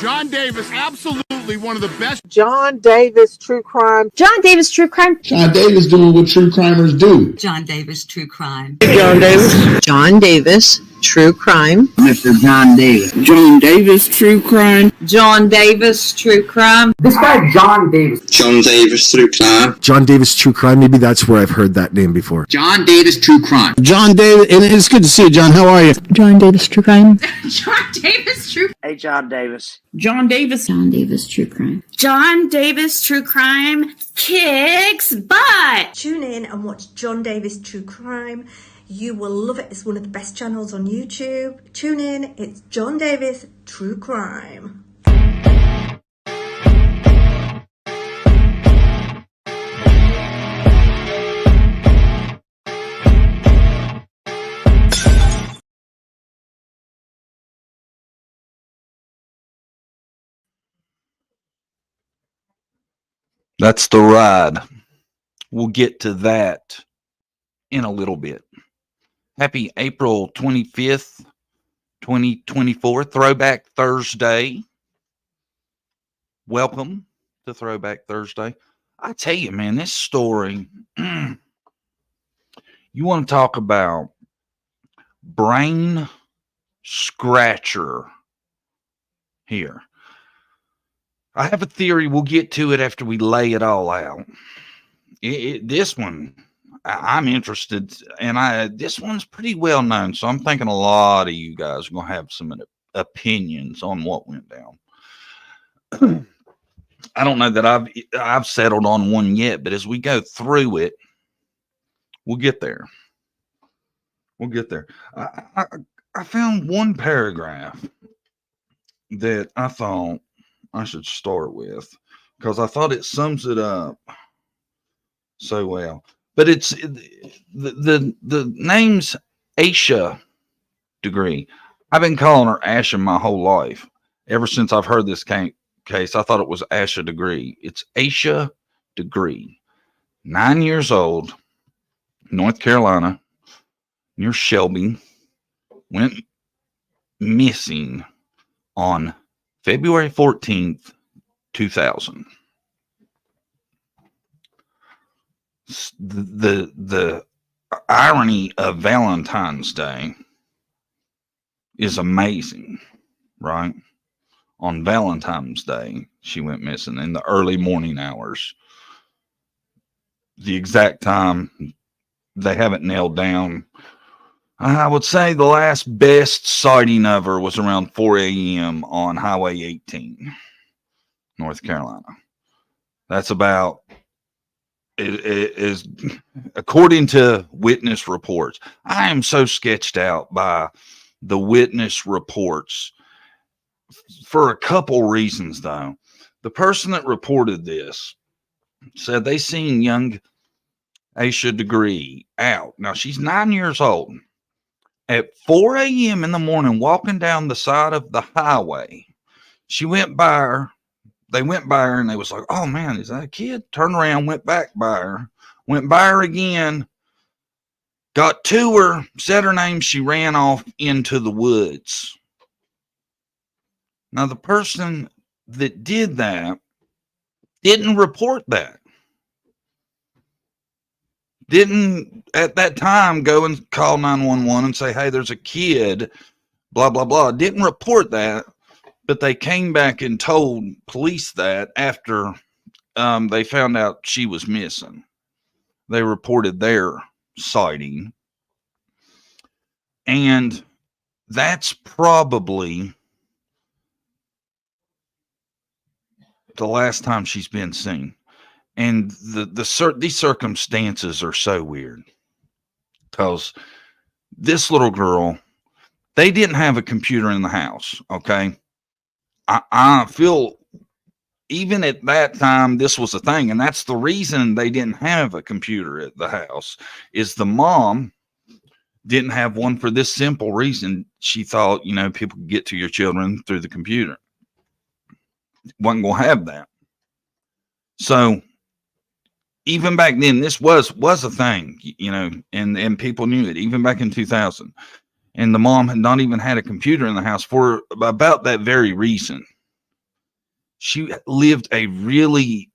John Davis, absolutely one of the best. John Davis, true crime. John Davis, true crime. John Davis doing what true crimers do. John Davis, true crime. John Davis. John Davis, true crime. Mr. John Davis. John Davis, true crime. John Davis, true crime. This guy, John Davis. John Davis, true crime. John Davis, true crime. Maybe that's where I've heard that name before. John Davis, true crime. John Davis, and it's good to see you, John. How are you? John Davis, true crime. John Davis, true. Hey, John Davis. John Davis. John Davis, true crime. John Davis, true crime kicks butt. Tune in and watch John Davis, true crime. You will love it. It's one of the best channels on YouTube. Tune in. It's John Davis, true crime. That's the ride. We'll get to that in a little bit. Happy April 25th, 2024, Throwback Thursday. Welcome to Throwback Thursday. I tell you, man, this story, you want to talk about brain scratcher here. I have a theory. We'll get to it after we lay it all out. This one, I'm interested, and this one's pretty well known, so I'm thinking a lot of you guys are going to have some opinions on what went down. I don't know that I've settled on one yet, but as we go through it, we'll get there. We'll get there. I found one paragraph that I thought I should start with because I thought it sums it up so well. But it's the name's Asha Degree. I've been calling her Asha my whole life. Ever since I've heard this case, I thought it was Asha Degree. It's Asha Degree. 9 years old, North Carolina, near Shelby, went missing on February 14th, 2000. The irony of Valentine's Day is amazing, right? On Valentine's Day, she went missing in the early morning hours. The exact time they haven't nailed down. I would say the last best sighting of her was around 4 a.m. on Highway 18, North Carolina. That's about, it is, according to witness reports. I am so sketched out by the witness reports for a couple reasons, though. The person that reported this said they seen young Asha Degree out. Now, she's 9 years old. At 4 a.m. in the morning, walking down the side of the highway, she went by her. They went by her and they was like, oh man, is that a kid? Turned around, went back by her, went by her again, got to her, said her name. She ran off into the woods. Now, the person that did that didn't report that. Didn't at that time go and call 911 and say, hey, there's a kid, blah, blah, blah. Didn't report that, but they came back and told police that after they found out she was missing. They reported their sighting. And that's probably the last time she's been seen. And these circumstances are so weird because this little girl, they didn't have a computer in the house. Okay. I feel even at that time, this was a thing. And that's the reason they didn't have a computer at the house is the mom didn't have one for this simple reason. She thought, people could get to your children through the computer. Wasn't going to have that. So, even back then, this was a thing, and people knew it, even back in 2000. And the mom had not even had a computer in the house for about that very reason. she lived a really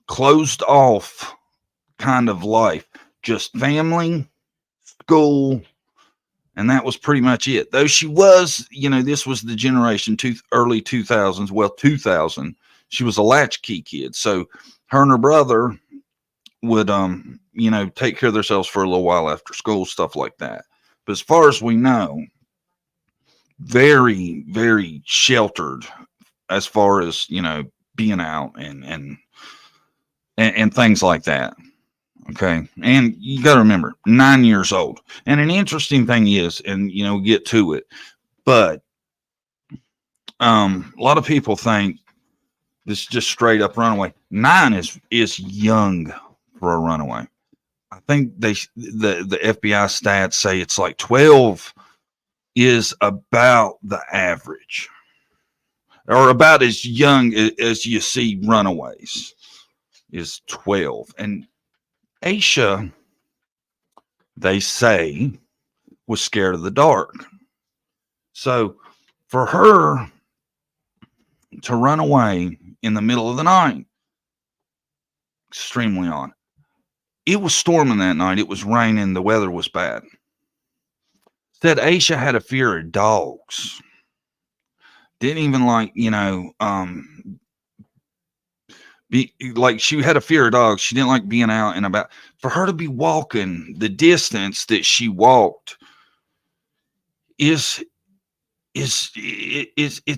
closed off kind of life, just family, school, and that was pretty much it. Though she was, this was the generation early 2000s, 2000. She was a latchkey kid, so her and her brother would take care of themselves for a little while after school, stuff like that. But as far as we know, very, very sheltered as far as being out and things like that. Okay, and you got to remember, 9 years old. And an interesting thing is, and we'll get to it, but a lot of people think this is just straight up runaway. 9 is young for a runaway. I think the FBI stats say it's like 12 is about the average, or about as young as you see runaways is 12. And Asha, they say, was scared of the dark. So for her to run away in the middle of the night, extremely odd. It was storming that night. It was raining. The weather was bad. Said Asha had a fear of dogs. Didn't even she had a fear of dogs. She didn't like being out and about. For her to be walking the distance that she walked it's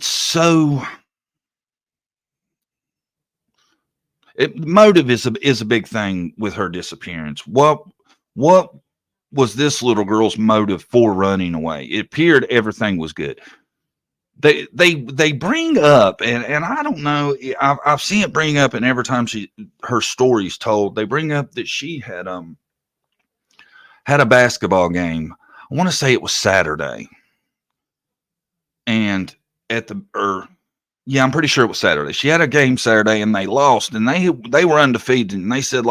so. Motive is a big thing with her disappearance. What was this little girl's motive for running away? It appeared everything was good. They bring up, and I don't know, I've seen it bring up, and every time her story's told, they bring up that she had a basketball game. I want to say it was Saturday, and I'm pretty sure it was Saturday. She had a game Saturday and they lost, and they were undefeated, and they said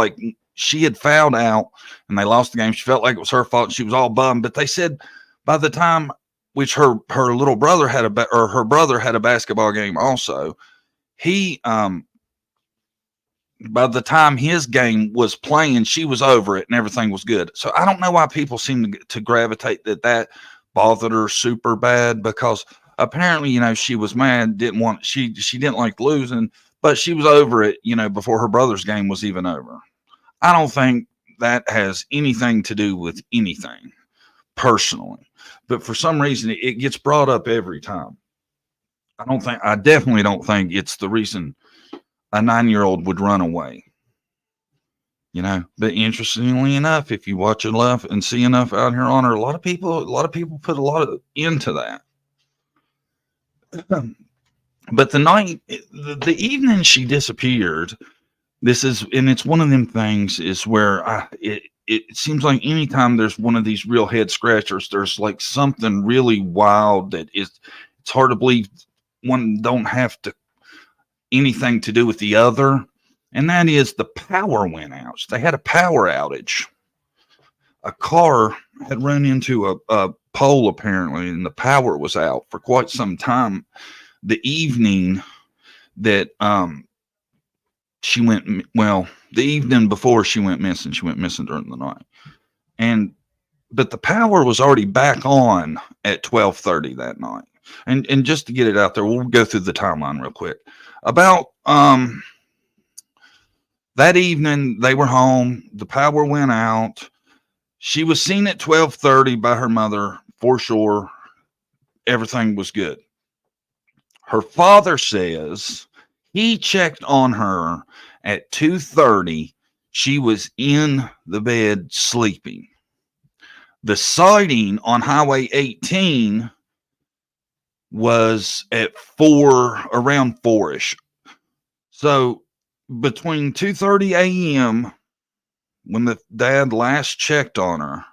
she had fouled out and they lost the game. She felt like it was her fault. She was all bummed, but they said by the time, which her little brother her brother had a basketball game also, by the time his game was playing, she was over it and everything was good. So I don't know why people seem to gravitate that bothered her super bad, because apparently, she was mad, she didn't like losing, but she was over it, before her brother's game was even over. I don't think that has anything to do with anything personally, but for some reason it gets brought up every time. I definitely don't think it's the reason a 9-year-old would run away. But interestingly enough, if you watch enough and see enough out here on her, a lot of people put a lot into that. But the evening she disappeared, it's one of them things is where it seems like anytime there's one of these real head scratchers, there's like something really wild it's hard to believe one don't have anything to do with the other. And that is the power went out. They had a power outage. A car had run into a pole apparently, and the power was out for quite some time the evening that the evening before she went missing. She went missing during the night, but the power was already back on at 12:30 that night. And just to get it out there, we'll go through the timeline real quick. About that evening, they were home. The power went out. She was seen at 12:30 by her mother for sure. Everything was good. Her father says he checked on her at 2:30. She was in the bed sleeping. The sighting on Highway 18 was at around 4-ish. So between 2:30 a.m. when the dad last checked on her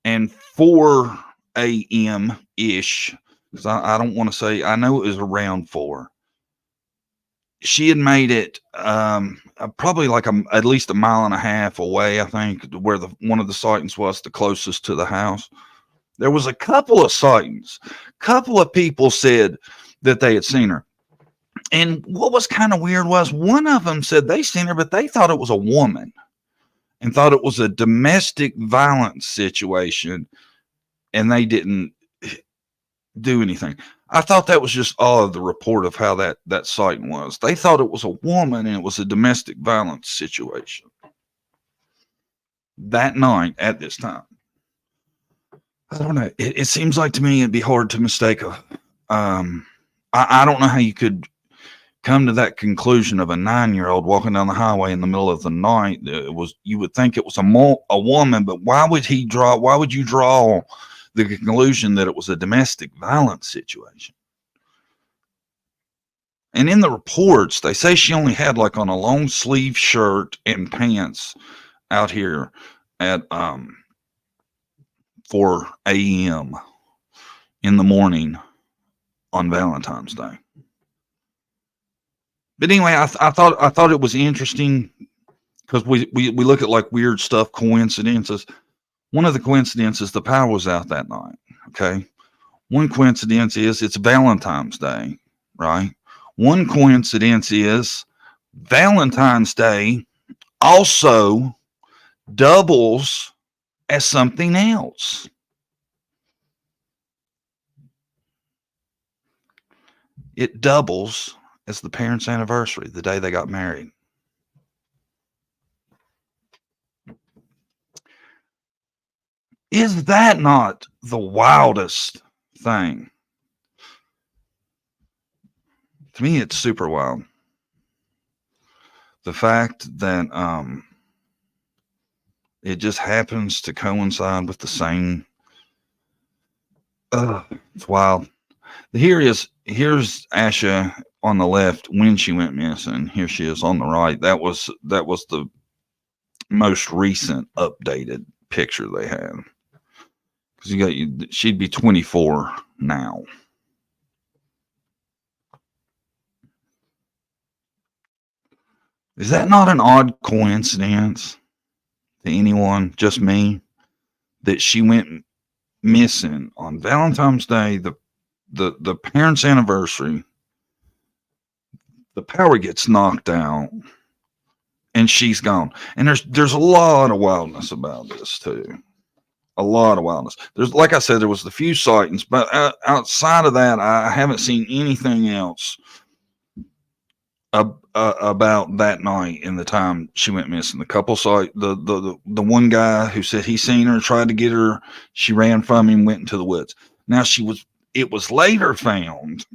and 4 a.m. ish, because I don't want to say, I know it was around 4. She had made it probably like at least a mile and a half away, I think, where one of the sightings was, the closest to the house. There was a couple of sightings. Couple of people said that they had seen her. And what was kind of weird was one of them said they seen her, but they thought it was a woman and thought it was a domestic violence situation, and they didn't do anything. I thought that was just all of the report of how that sighting was. They thought it was a woman and it was a domestic violence situation that night at this time. I don't know. It seems like to me it'd be hard to mistake I don't know how you could come to that conclusion of a 9-year-old walking down the highway in the middle of the night. You would think it was a woman, but why would you draw the conclusion that it was a domestic violence situation? And in the reports, they say she only had like on a long sleeve shirt and pants out here at 4 a.m. in the morning on Valentine's Day. But anyway, I thought it was interesting because we look at like weird stuff, coincidences. One of the coincidences, the power was out that night. Okay. One coincidence is it's Valentine's Day, right? One coincidence is Valentine's Day also doubles as something else. It doubles as the parents' anniversary, the day they got married. Is that not the wildest thing? To me, it's super wild. The fact that it just happens to coincide with the same. It's wild. Here's Asha on the left when she went missing. Here she is on the right. That was the most recent updated picture they had. Because she'd be 24 now. Is that not an odd coincidence to anyone, just me, that she went missing on Valentine's Day, the parents' anniversary, the power gets knocked out, and she's gone. And there's a lot of wildness about this too. A lot of wildness. There's, like I said, there was the few sightings, but outside of that, I haven't seen anything else about that night and the time she went missing. The couple saw the one guy who said he seen her, tried to get her. She ran from him, went into the woods. Now it was later found.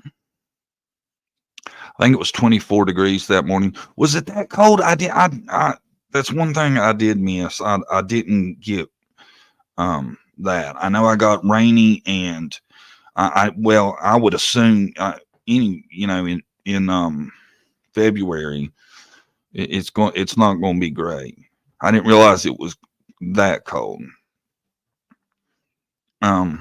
I think it was 24 degrees that morning. Was it that cold? That's one thing I did miss. I didn't get that. I know I got rainy, and I would assume in February it's not going to be great. I didn't realize it was that cold. I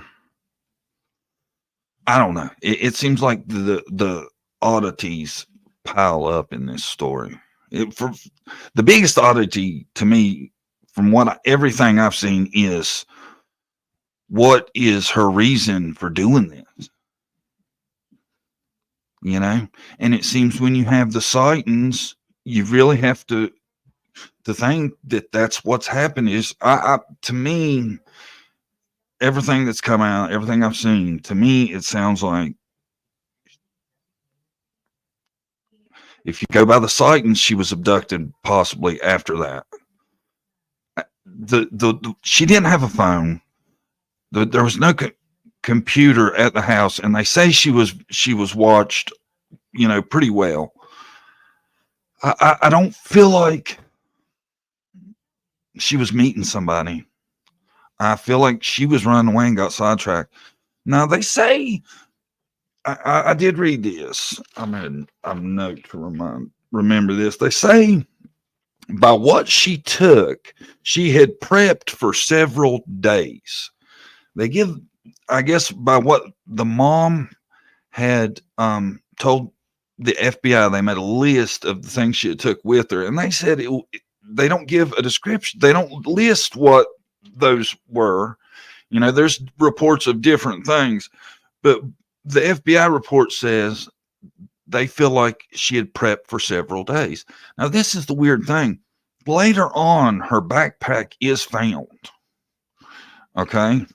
don't know. It seems like the oddities pile up in this story. For the biggest oddity to me, from everything I've seen, is what is her reason for doing this? And it seems when you have the sightings, you really have to think that that's what's happened. Is to me, everything that's come out, everything I've seen, to me, it sounds like, if you go by the sightings, she was abducted possibly after that. She didn't have a phone. There was no computer at the house, and they say she was watched, pretty well. I don't feel like she was meeting somebody. I feel like she was running away and got sidetracked. Now they say, I did read this. I made a note to remember this. They say by what she took, she had prepped for several days. They give, I guess, by what the mom had told the FBI, they made a list of the things she had took with her, and they said they don't give a description. They don't list what those were. There's reports of different things, but the FBI report says they feel like she had prepped for several days. Now, this is the weird thing. Later on, her backpack is found. Okay.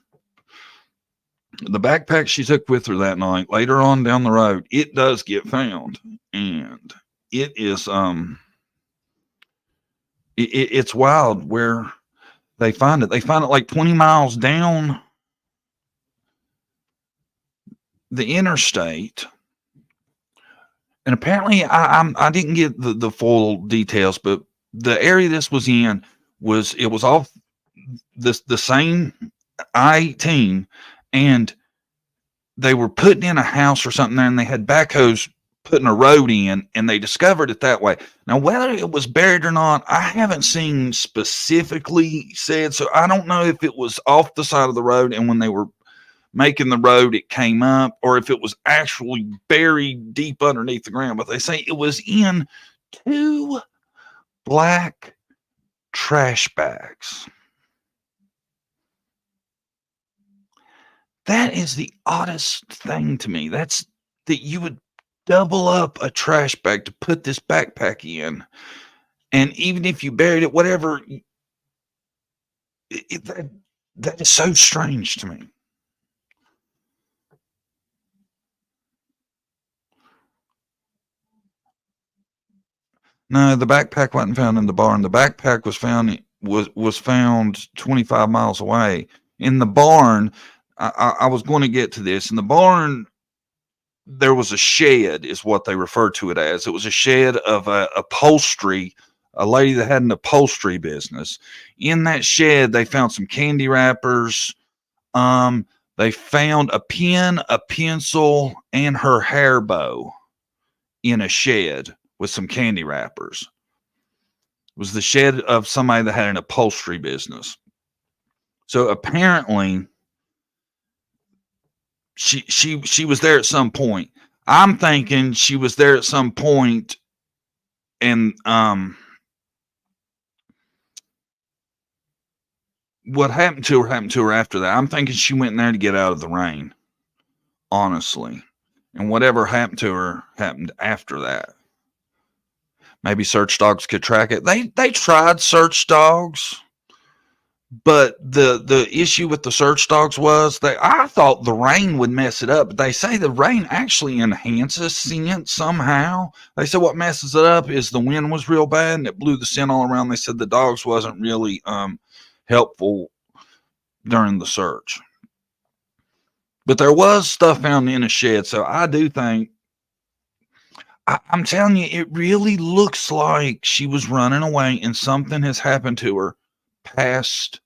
The backpack she took with her that night, later on down the road, it does get found. And it is, it's wild where they find it. They find it like 20 miles down the interstate. And apparently I didn't get the full details, but the area this was in was off the same I-18, and they were putting in a house or something there, and they had backhoes putting a road in, and they discovered it that way. Now, whether it was buried or not, I haven't seen specifically said, so I don't know if it was off the side of the road, and when they were making the road, it came up, or if it was actually buried deep underneath the ground. But they say it was in 2 black trash bags. That is the oddest thing to me. That's that you would double up a trash bag to put this backpack in. And even if you buried it, whatever, that is so strange to me. No, the backpack wasn't found in the barn. The backpack was found 25 miles away. In the barn, I was going to get to this. In the barn, there was a shed, is what they referred to it as. It was a shed of upholstery, a lady that had an upholstery business. In that shed, they found some candy wrappers. They found a pen, a pencil, and her hair bow in a shed with some candy wrappers. It was the shed of somebody that had an upholstery business. So apparently she was there at some point. I'm thinking she was there at some point, and what happened to her after that. I'm thinking she went in there to get out of the rain, honestly. And whatever happened to her happened after that. Maybe search dogs could track it. They tried search dogs, but the issue with the search dogs was I thought the rain would mess it up, but they say the rain actually enhances scent somehow. They said what messes it up is the wind was real bad and it blew the scent all around. They said the dogs wasn't really helpful during the search. But there was stuff found in a shed, so I do think, I'm telling you, it really looks like she was running away and something has happened to her past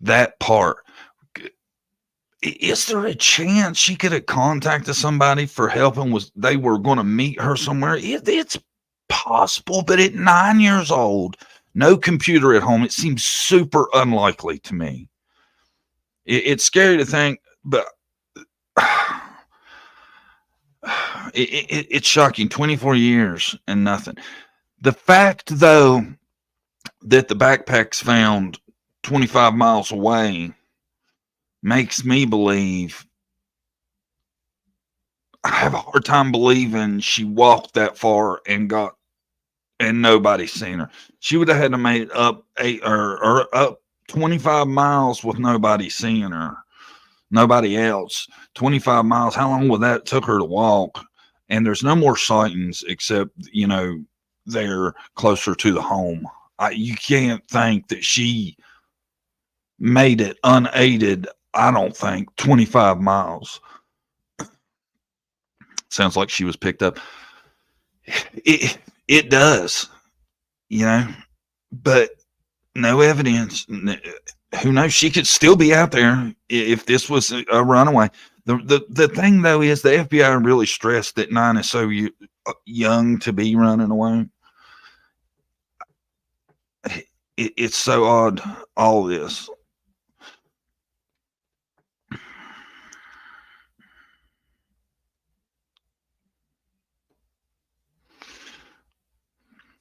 that part. Is there a chance she could have contacted somebody for help and they were going to meet her somewhere? It's possible, but at 9 years old, no computer at home, it seems super unlikely to me. It's scary to think, but it's shocking. 24 years and nothing. The fact, though, that the backpack's found 25 miles away makes me believe, I have a hard time believing she walked that far and nobody's seen her. She would have had to make up up 25 miles with nobody seeing her. Nobody else. 25 miles. How long would that took her to walk? And there's no more sightings except, they're closer to the home. You can't think that she made it unaided. I don't think 25 miles. Sounds like she was picked up. It does, but no evidence. Who knows? She could still be out there if this was a runaway. The thing, though, is the FBI really stressed that 9 is so young to be running away. It's so odd, all this.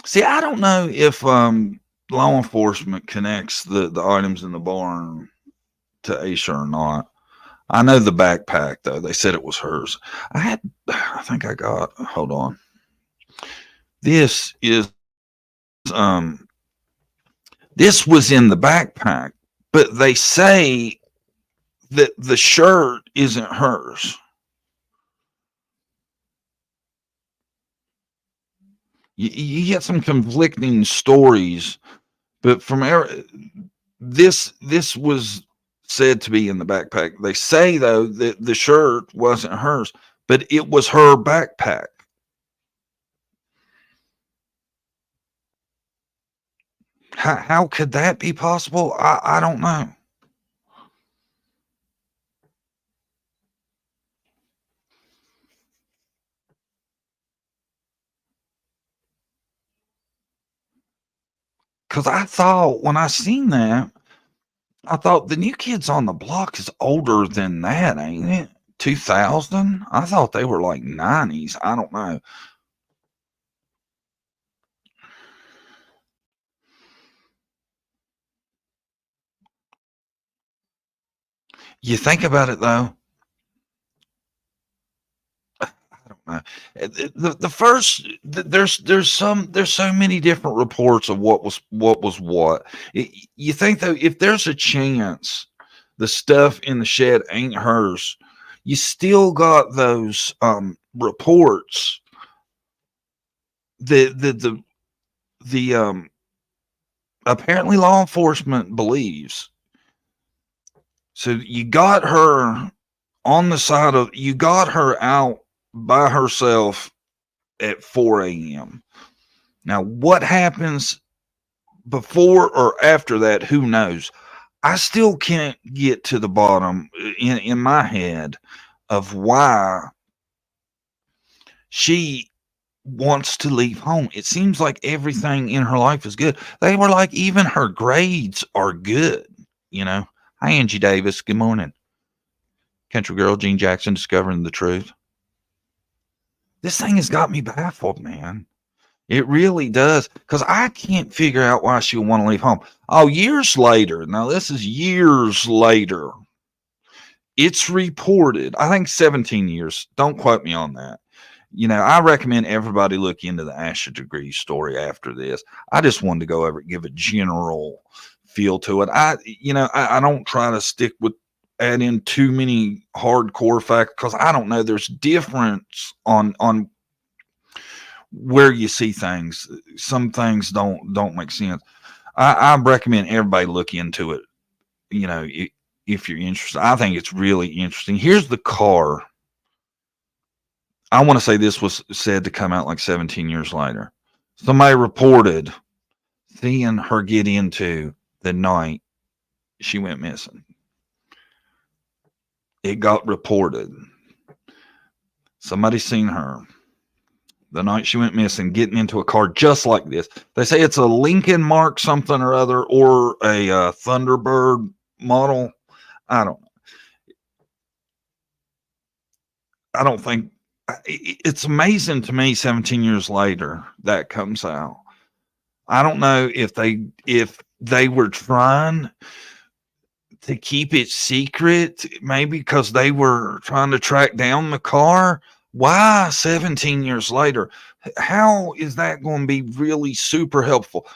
See, I don't know if law enforcement connects the items in the barn to Asha or not. I know the backpack, though. They said it was hers. I I think I got, hold on. This is, this was in the backpack, but they say that the shirt isn't hers. You get some conflicting stories, but from this was said to be in the backpack. They say though that the shirt wasn't hers, but it was her backpack. How could that be possible? I don't know. Because I thought when I seen that, I thought the New Kids on the Block is older than that, ain't it? 2000? I thought they were like 90s. I don't know. You think about it though. I don't know. The first there's so many different reports of what was what. You think though, if there's a chance the stuff in the shed ain't hers, you still got those reports. The apparently law enforcement believes. So you got her on the side of, you got her out by herself at 4 a.m. Now, what happens before or after that, who knows? I still can't get to the bottom in my head of why she wants to leave home. It seems like everything in her life is good. They were like, even her grades are good, you know. Hi, Angie Davis. Good morning. Country girl, Gene Jackson, discovering the truth. This thing has got me baffled, man. It really does. Because I can't figure out why she would want to leave home. Oh, years later. Now, this is years later. It's reported. I think 17 years. Don't quote me on that. You know, I recommend everybody look into the Asha degree story after this. I just wanted to go over and give a general feel to it. I don't try to stick with add in too many hardcore facts because I don't know. There's difference on where you see things. Some things don't make sense. I recommend everybody look into it. You know, if you're interested. I think it's really interesting. Here's the car. I want to say this was said to come out like 17 years later. Somebody reported seeing her get into the night she went missing. It got reported. Somebody seen her the night she went missing getting into a car just like this. They say it's a Lincoln Mark something or other or a Thunderbird model. I don't know. I don't think it's amazing to me 17 years later that comes out. I don't know if they were trying to keep it secret, maybe because they were trying to track down the car. Why 17 years later? How is that going to be really super helpful?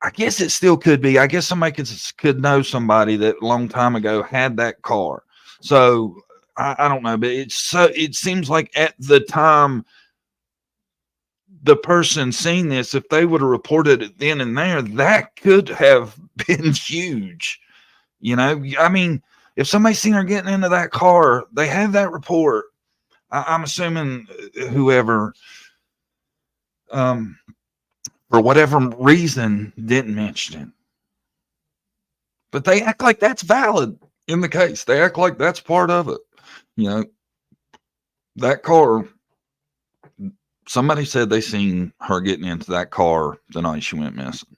I guess it still could be. I guess somebody could know somebody that a long time ago had that car. So I don't know, but it seems like at the time the person seen this, if they would have reported it then and there, that could have been huge. You know, I mean, if somebody seen her getting into that car, they have that report. I'm assuming whoever, for whatever reason, didn't mention it. But they act like that's valid in the case. They act like that's part of it. You know, that car, somebody said they seen her getting into that car the night she went missing.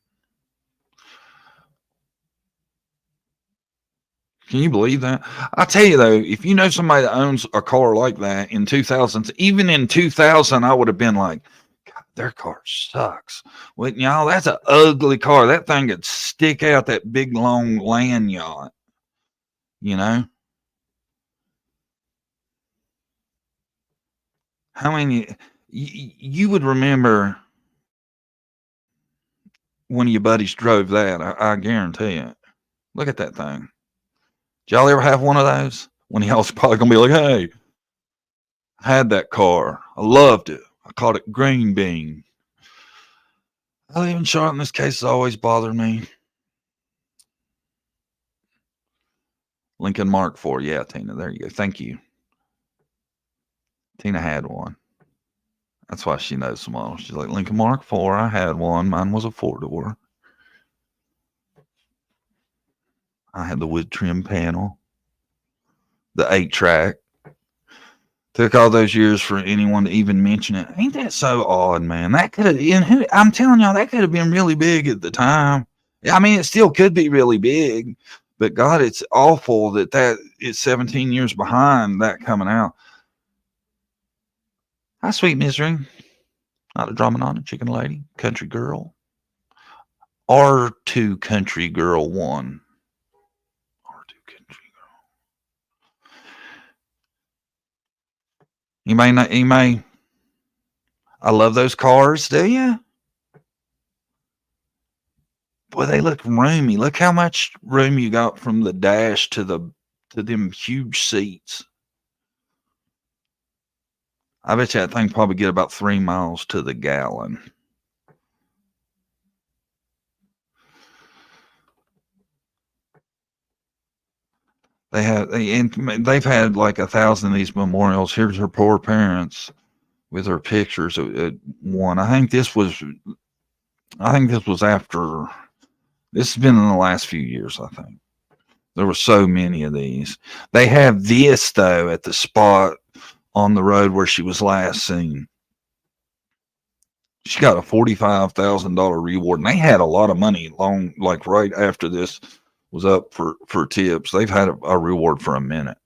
Can you believe that? I tell you though, if you know somebody that owns a car like that in 2000s, even in 2000, I would have been like, God, their car sucks. Well, y'all, that's an ugly car. That thing could stick out that big long land yacht. You know? How many? You would remember one of your buddies drove that. I guarantee it. Look at that thing. Did y'all ever have one of those? When y'all's probably gonna be like, "Hey, I had that car. I loved it. I called it Green Bean." I live in Charlotte, and this case has always bothered me. Lincoln Mark IV. Yeah, Tina. There you go. Thank you. Tina had one. That's why she knows some models. She's like, Lincoln Mark IV. I had one. Mine was a 4-door. I had the wood trim panel. The 8-track. Took all those years for anyone to even mention it. Ain't that so odd, man? That could have, I'm telling y'all, that could have been really big at the time. I mean, it still could be really big, but God, it's awful that is 17 years behind that coming out. Hi, Sweet Misery. Not a drama, not a chicken lady. Country Girl. R2 Country Girl 1. R2 Country Girl. You may. I love those cars, do you? Boy, they look roomy. Look how much room you got from the dash to them huge seats. I bet you that thing probably get about 3 miles to the gallon. They've had like 1,000 of these memorials. Here's her poor parents with her pictures at one. I think this was after. This has been in the last few years, I think. There were so many of these. They have this, though, at the spot on the road where she was last seen. She got a $45,000 reward, and they had a lot of money right after this was up for tips. They've had a reward for a minute.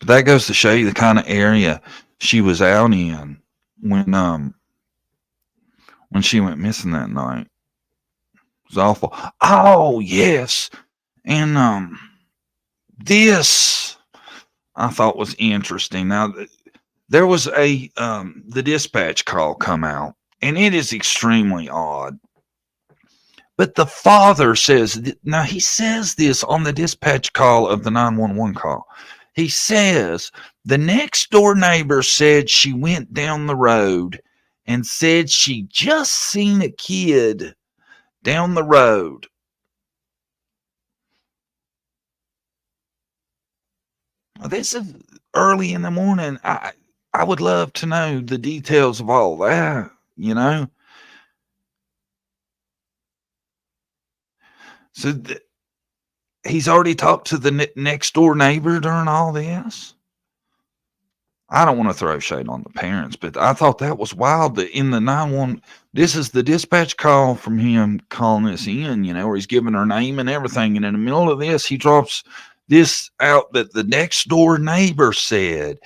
But that goes to show you the kind of area she was out in when she went missing that night. It was awful. Oh, yes. And this I thought was interesting. Now, there was the dispatch call come out, and it is extremely odd. But the father says, now he says this on the dispatch call of the 911 call. He says, the next door neighbor said she went down the road and said she just seen a kid down the road. This is early in the morning. I would love to know the details of all that, you know. So he's already talked to the next door neighbor during all this. I don't want to throw shade on the parents, but I thought that was wild that in the 911, this is the dispatch call from him calling this in, you know, where he's giving her name and everything. And in the middle of this, he drops this out that the next door neighbor said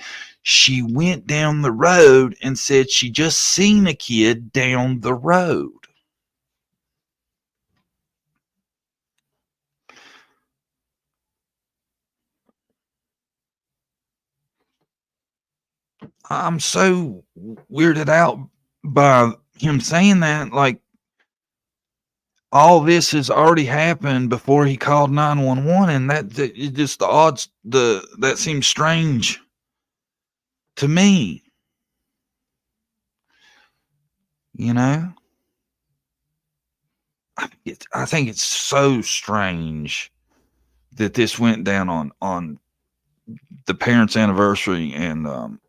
she went down the road and said she just seen a kid down the road. I'm so weirded out by him saying that. Like, all this has already happened before he called 911, and that it just the odds. That seems strange to me. You know, I think it's so strange that this went down on the parents' anniversary and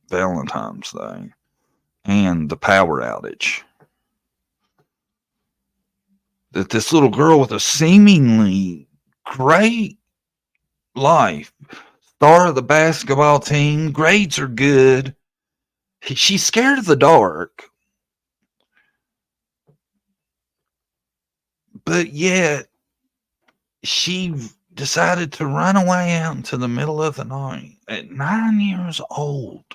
Valentine's Day and the power outage. That this little girl with a seemingly great life, star of the basketball team, grades are good. She's scared of the dark. But yet, she decided to run away out into the middle of the night at 9 years old.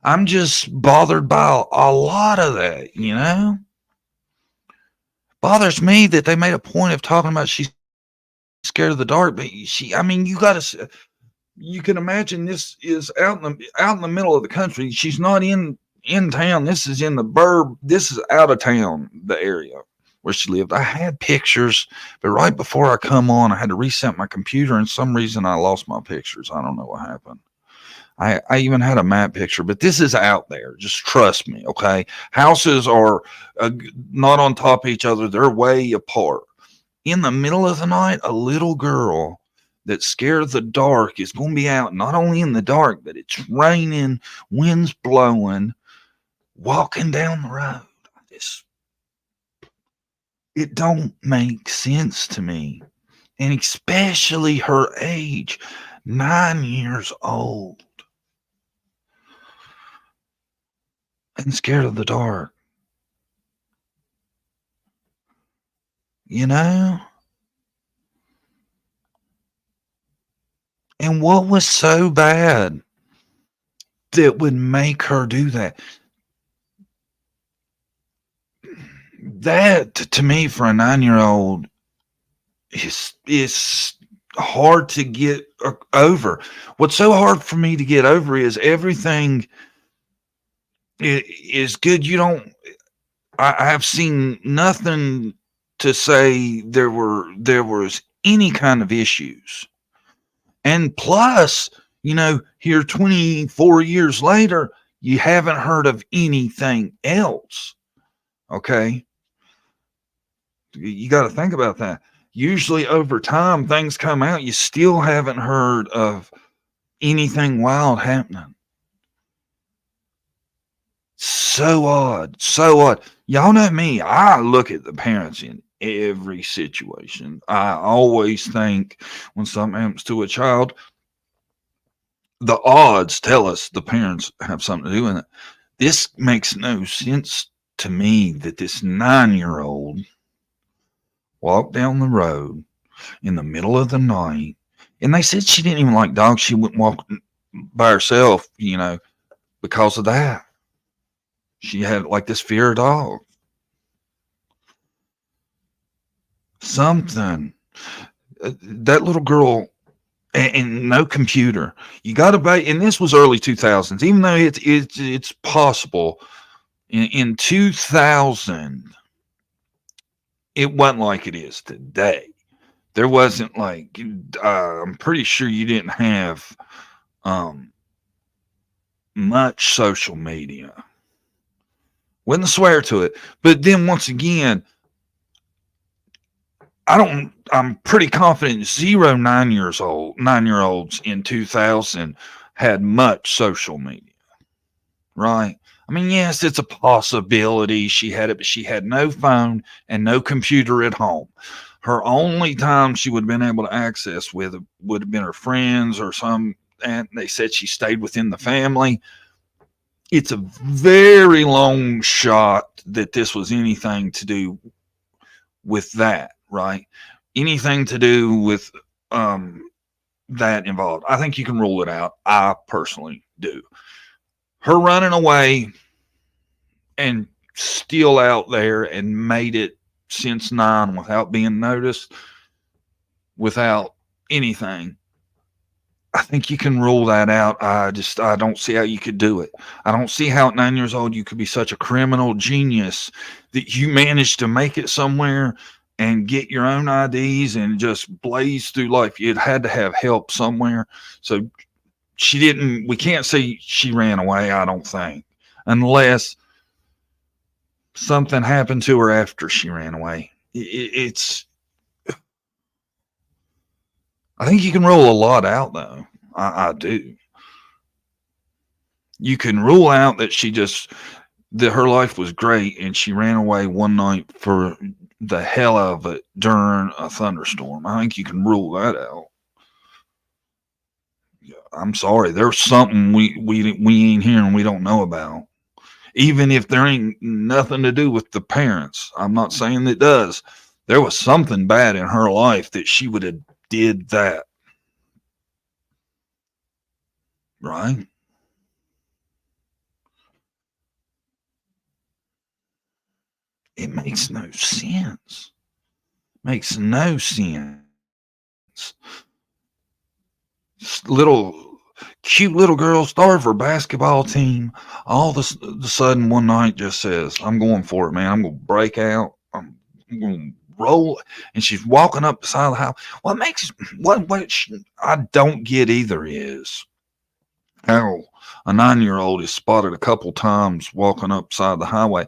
I'm just bothered by a lot of that, you know? bothers me that they made a point of talking about she's scared of the dark, but I mean, you can imagine this is out in the middle of the country. She's not in town. This is in the burb. This is out of town, the area where she lived. I had pictures, but right before I come on, I had to reset my computer, and some reason I lost my pictures. I don't know what happened. I even had a map picture, but this is out there. Just trust me, okay? Houses are not on top of each other. They're way apart. In the middle of the night, a little girl that's scared of the dark is going to be out, not only in the dark, but it's raining, wind's blowing, walking down the road. It don't make sense to me. And especially her age, 9 years old. And scared of the dark. You know? And what was so bad that would make her do that? That, to me, for a 9-year-old, is hard to get over. What's so hard for me to get over is everything is good. I have seen nothing to say there was any kind of issues. And plus, here 24 years later, you haven't heard of anything else. Okay. You got to think about that. Usually over time, things come out. You still haven't heard of anything wild happening. So odd. So odd. Y'all know me. I look at the parents in every situation. I always think when something happens to a child, the odds tell us the parents have something to do with it. This makes no sense to me that this 9-year-old walked down the road in the middle of the night, and they said she didn't even like dogs. She wouldn't walk by herself, because of that. She had like this fear of dogs. Something. That little girl, and no computer. You got to buy, and this was early 2000s, even though it's possible. In 2000, it wasn't like it is today. There wasn't like, I'm pretty sure you didn't have much social media. Wouldn't swear to it. But then once again, I'm pretty confident 9-year-olds in 2000 had much social media. Right? I mean, yes, it's a possibility she had it, but she had no phone and no computer at home. Her only time she would have been able to access with would have been her friends or some, and they said she stayed within the family. It's a very long shot that this was anything to do with that, right? Anything to do with that involved. I think you can rule it out. I personally do. Her running away and still out there and made it since 9 without being noticed, without anything. I think you can rule that out. I don't see how you could do it. I don't see how at 9 years old you could be such a criminal genius that you managed to make it somewhere and get your own IDs and just blaze through life. You'd had to have help somewhere. So we can't say she ran away, I don't think, unless something happened to her after she ran away. I think you can rule a lot out, though. I do. You can rule out that that her life was great and she ran away one night for the hell of it during a thunderstorm. I think you can rule that out. I'm sorry. There's something we ain't hearing, we don't know about. Even if there ain't nothing to do with the parents. I'm not saying that it does. There was something bad in her life that she would have did that. Right? it makes no sense. Makes no sense. Cute little girl started for basketball team. All of a sudden one night just says, I'm going for it, man. I'm going to break out. I'm going to roll. And she's walking up beside the house. What I don't get either is how a 9-year-old is spotted a couple times walking up beside the highway,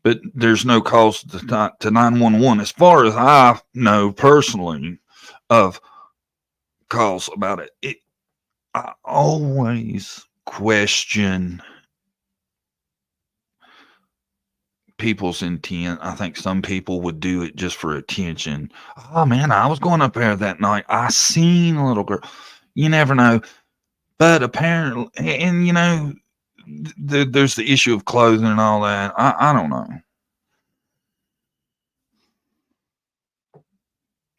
but there's no calls to 911. As far as I know personally of calls about it, I always question people's intent. I think some people would do it just for attention. Oh man, I was going up there that night. I seen a little girl. You never know. But apparently, and you know, there's the issue of clothing and all that. I don't know.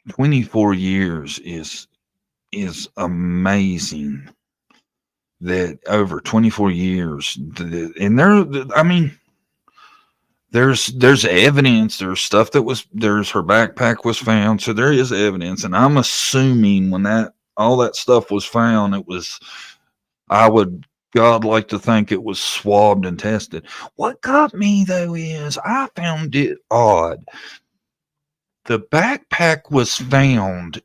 24 years is amazing. That over 24 years, and there's evidence. There's stuff that her backpack was found, so there is evidence. And I'm assuming when all that stuff was found, I would like to think it was swabbed and tested. What got me though is I found it odd. The backpack was found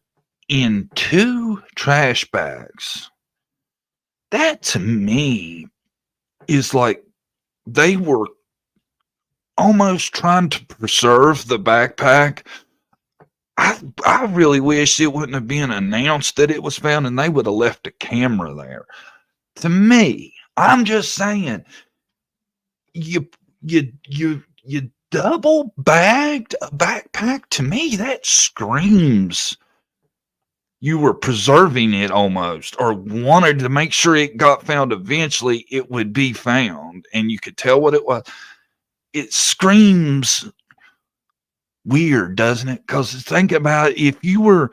in 2 trash bags. That to me is like they were almost trying to preserve the backpack. I really wish it wouldn't have been announced that it was found and they would have left a camera there. To me, I'm just saying, you double bagged a backpack. To me, that screams you were preserving it almost, or wanted to make sure it got found. Eventually it would be found and you could tell what it was. It screams weird, doesn't it? Because think about it, if you're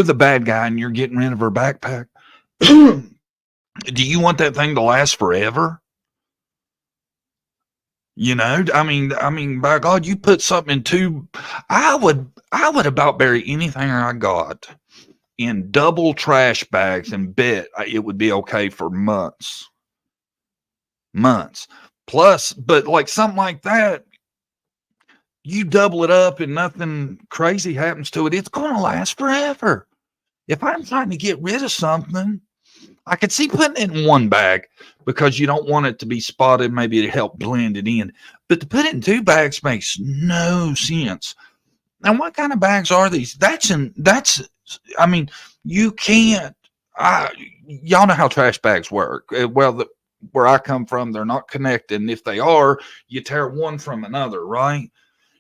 the bad guy and you're getting rid of her backpack, do you want that thing to last forever? You know, I mean, by God, you put something in I would about bury anything I got in double trash bags and bet it would be okay for months. Plus, but like something like that, you double it up and nothing crazy happens to it, it's going to last forever. If I'm trying to get rid of something, I could see putting it in one bag because you don't want it to be spotted. Maybe to help blend it in. But to put it in 2 bags makes no sense. And what kind of bags are these? You can't. Y'all know how trash bags work. Well, where I come from, they're not connected. And if they are, you tear one from another, right?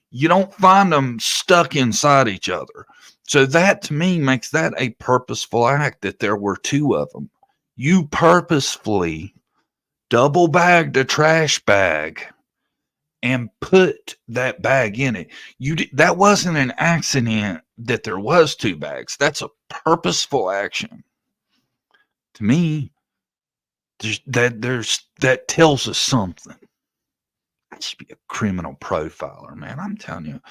You don't find them stuck inside each other. So that to me makes that a purposeful act that there were 2 of them. You purposefully double bagged a trash bag and put that bag in it. That wasn't an accident that there was 2 bags. That's a purposeful action. To me, that tells us something. I should be a criminal profiler, man. I'm telling you,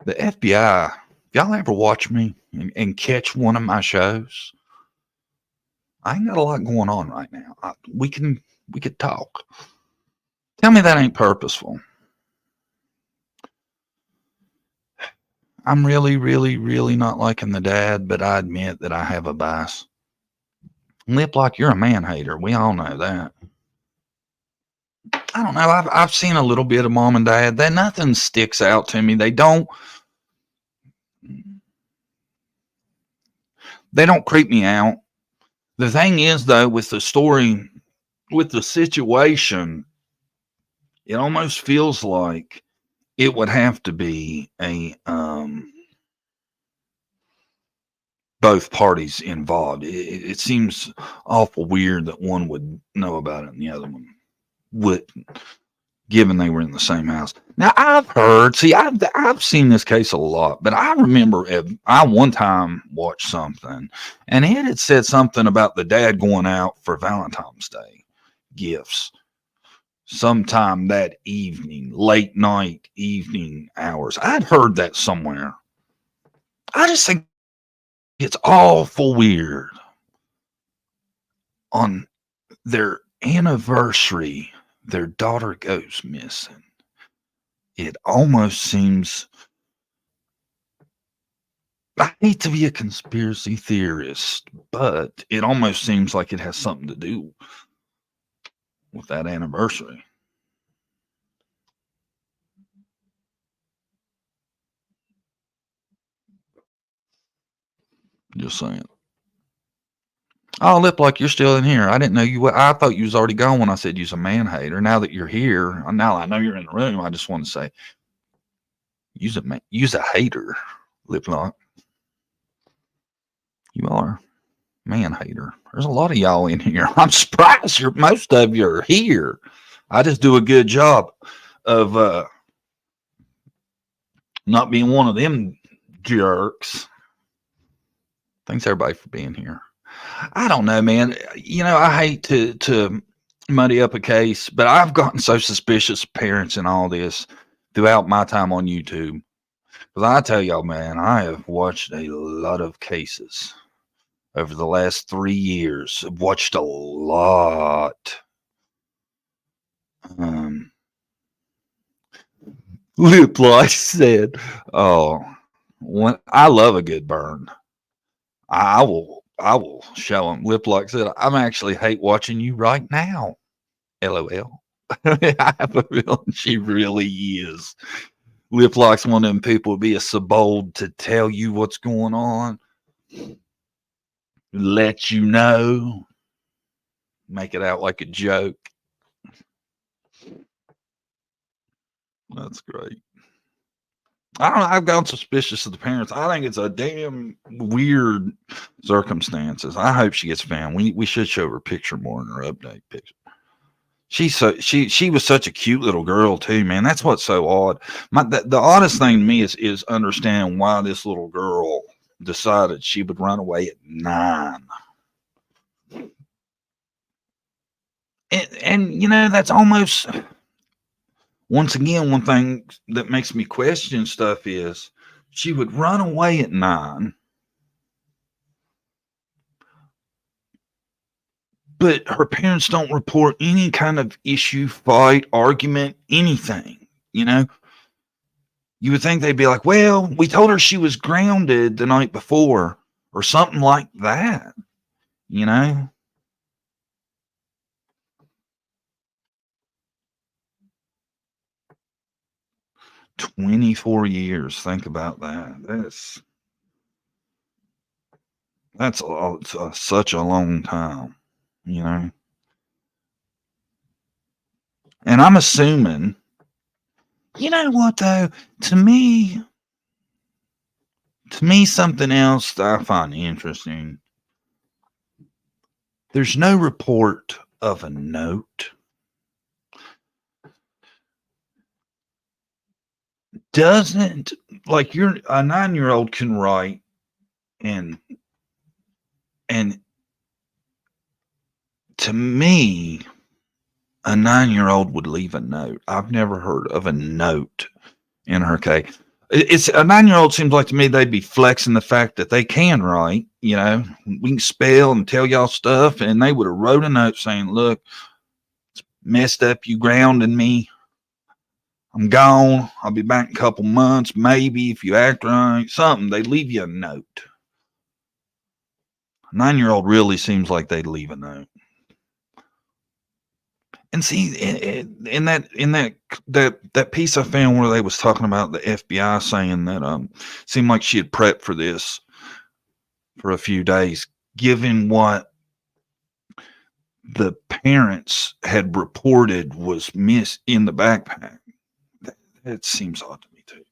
the FBI. Y'all ever watch me and catch one of my shows? I ain't got a lot going on right now. We could talk. Tell me that ain't purposeful. I'm really, really, really not liking the dad, but I admit that I have a bias. Lip like you're a man hater. We all know that. I don't know. I've seen a little bit of mom and dad. That nothing sticks out to me. They don't creep me out. The thing is, though, with the story, with the situation, it almost feels like it would have to be both parties involved. It seems awful weird that one would know about it and the other one wouldn't, given they were in the same house. Now, I've seen this case a lot, but I remember I one time watched something, and it had said something about the dad going out for Valentine's Day gifts. sometime that evening, late night, evening hours. I'd heard that somewhere. I just think it's awful weird. On their anniversary, their daughter goes missing. It almost seems, I hate to be a conspiracy theorist, but it almost seems like it has something to do with that anniversary. Just saying. Oh, Lip, like you're still in here. I didn't know you. I thought you was already gone when I said you's a man hater. Now that you're here, now I know you're in the room. I just want to say, you's a hater, Lip Lock. You are man hater. There's a lot of y'all in here. I'm surprised most of you are here. I just do a good job of not being one of them jerks. Thanks everybody for being here. I don't know, man. You know, I hate to muddy up a case, but I've gotten so suspicious of parents and all this throughout my time on YouTube. Because I tell y'all, man, I have watched a lot of cases over the last 3 years. I've watched a lot. Lip like said, "Oh, I love a good burn. I will show him." Lip like said, "I'm actually hate watching you right now." LOL. I have a feeling she really is. Lip like's one of them people would be a so bold to tell you what's going on, let you know, make it out like a joke. That's great. I don't know. I've gotten suspicious of the parents. I think it's a damn weird circumstances. I hope she gets found. We should show her picture more in her update picture. She was such a cute little girl too, man. That's what's so odd. The oddest thing to me is understanding why this little girl decided she would run away at 9. And you know, that's almost, once again, one thing that makes me question stuff is she would run away at 9, but her parents don't report any kind of issue, fight, argument, anything. You know, you would think they'd be like, well, we told her she was grounded the night before or something like that, you know? "24 years. Think about that. That's such a long time, you know? And I'm assuming, you know what though? To me, something else that I find interesting. There's no report of a note. Doesn't, like, you're a 9-year-old can write and to me, a 9-year-old would leave a note. I've never heard of a note in her case. It's a 9-year-old seems like to me they'd be flexing the fact that they can write. You know, we can spell and tell y'all stuff, and they would have wrote a note saying, "Look, it's messed up. You grounded me. I'm gone. I'll be back in a couple months. Maybe if you act right, something." They leave you a note. A 9-year-old really seems like they'd leave a note. And see, in that piece I found where they was talking about the FBI saying that seemed like she had prepped for this for a few days, given what the parents had reported was missed in the backpack. That seems odd to me too.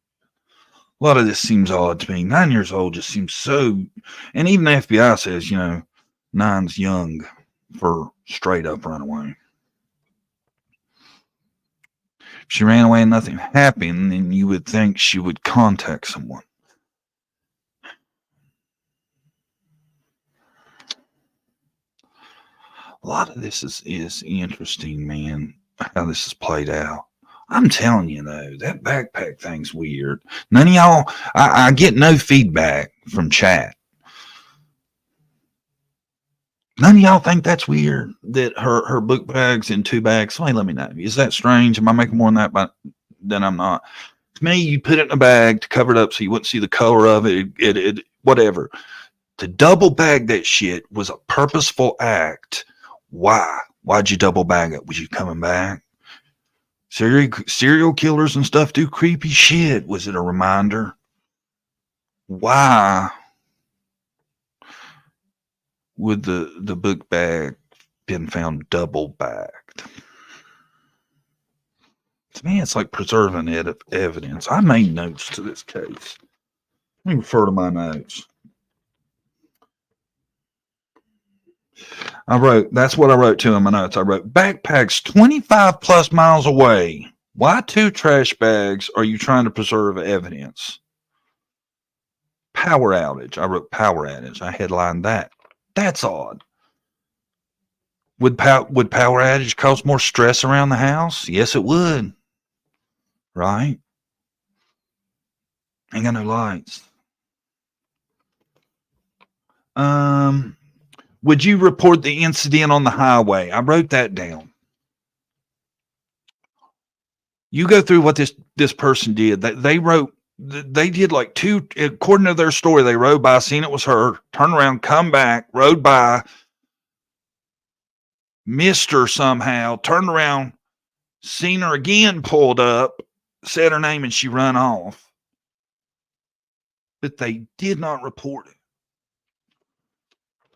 A lot of this seems odd to me. 9 years old just seems so, and even the FBI says, you know, 9's young for straight up runaway. If she ran away and nothing happened, then you would think she would contact someone. A lot of this is interesting, man. how this is played out. I'm telling you though, that backpack thing's weird. None of y'all, I get no feedback from chat. None of y'all think that's weird that her book bag's in 2 bags. Somebody let me know. Is that strange? Am I making more than that? Then I'm not. To me, you put it in a bag to cover it up so you wouldn't see the color of it. It whatever. To double bag that shit was a purposeful act. Why? Why'd you double bag it? Was you coming back? Serial killers and stuff do creepy shit. Was it a reminder? Why would the book bag been found double bagged? To me, it's like preserving evidence. I made notes to this case. Let me refer to my notes. That's what I wrote to in my notes. I wrote, backpacks 25 plus miles away. Why 2 trash bags are you trying to preserve evidence? Power outage. I wrote power outage. I headlined that. That's odd. Would power outage cause more stress around the house? Yes, it would. Right? Ain't got no lights. Would you report the incident on the highway? I wrote that down. You go through what this person did. They did like 2, according to their story, they rode by, seen it was her, turned around, come back, rode by, missed her somehow, turned around, seen her again, pulled up, said her name, and she run off. But they did not report it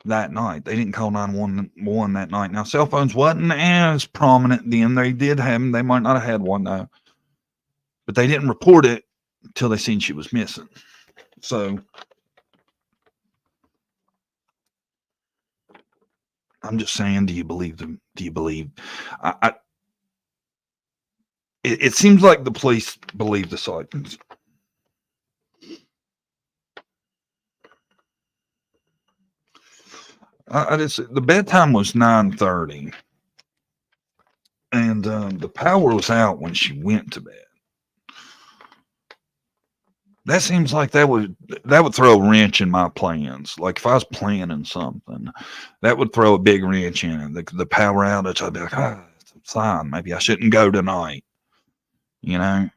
that night. They didn't call 911 that night. Now, cell phones wasn't as prominent then. They did have them. They might not have had one, though. But they didn't report it until they seen she was missing. So, I'm just saying, do you believe them? Do you believe? It seems like the police believe the sightings. The bedtime was 9:30, and the power was out when she went to bed. That seems like that would throw a wrench in my plans. Like if I was planning something, that would throw a big wrench in it. The power outage, I'd be like, it's a sign. Maybe I shouldn't go tonight. You know?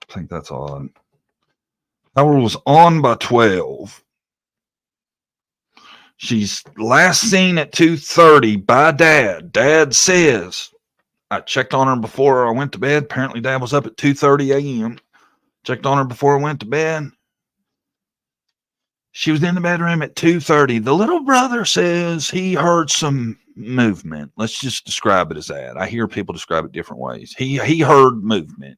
I think that's odd. Power was on by 12. She's last seen at 2:30 by Dad. Dad says, I checked on her before I went to bed. Apparently, Dad was up at 2:30 a.m. Checked on her before I went to bed. She was in the bedroom at 2:30. The little brother says he heard some movement. Let's just describe it as that. I hear people describe it different ways. He heard movement.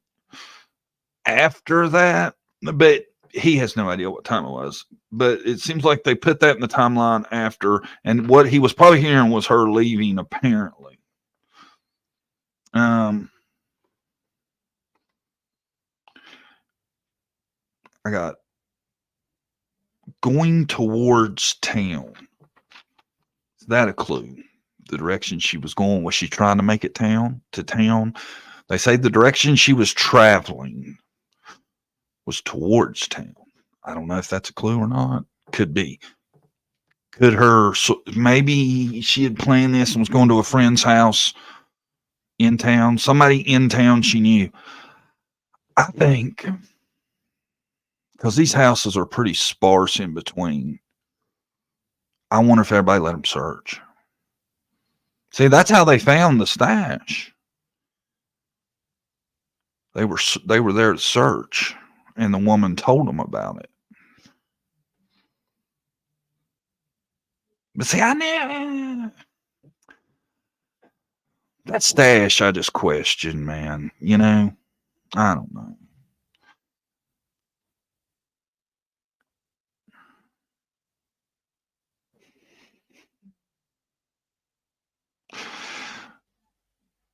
After that, but he has no idea what time it was. But it seems like they put that in the timeline after, and what he was probably hearing was her leaving, apparently. I got going towards town. Is that a clue? The direction she was going, was she trying to make it to town? They say the direction she was traveling was towards town. I don't know if that's a clue or not. Could be. Maybe she had planned this and was going to a friend's house in town. Somebody in town she knew. I think, because these houses are pretty sparse in between, I wonder if everybody let them search. See, that's how they found the stash. They were there to search, and the woman told them about it. But see, I knew that stash. I just question, man. You know, I don't know.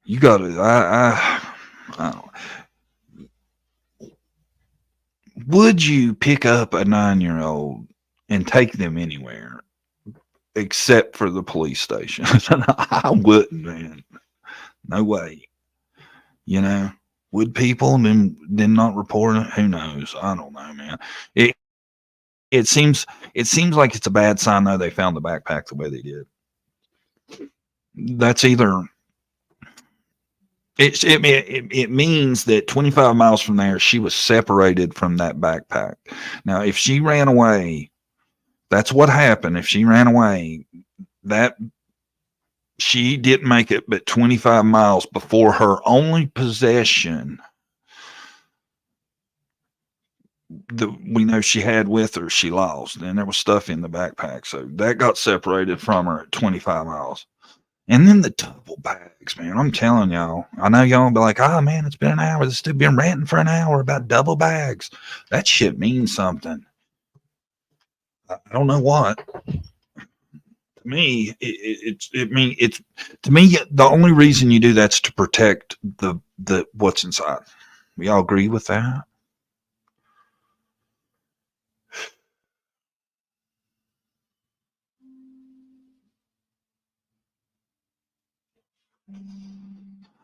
You got to. I don't. Would you pick up a 9-year-old and take them anywhere? except for the police station. I wouldn't, man. No way. You know, would people then not report it? Who knows? I don't know, man. It seems like it's a bad sign though they found the backpack the way they did. That's either it means that 25 miles from there she was separated from that backpack. Now, if she ran away, that's what happened. If she ran away, that she didn't make it but 25 miles before her only possession that we know she had with her, she lost. And there was stuff in the backpack. So that got separated from her at 25 miles. And then the double bags, man. I'm telling y'all. I know y'all will be like, oh, man, it's been an hour. This dude been ranting for an hour about double bags. That shit means something. I don't know what. To me, to me, the only reason you do that's to protect the what's inside. We all agree with that?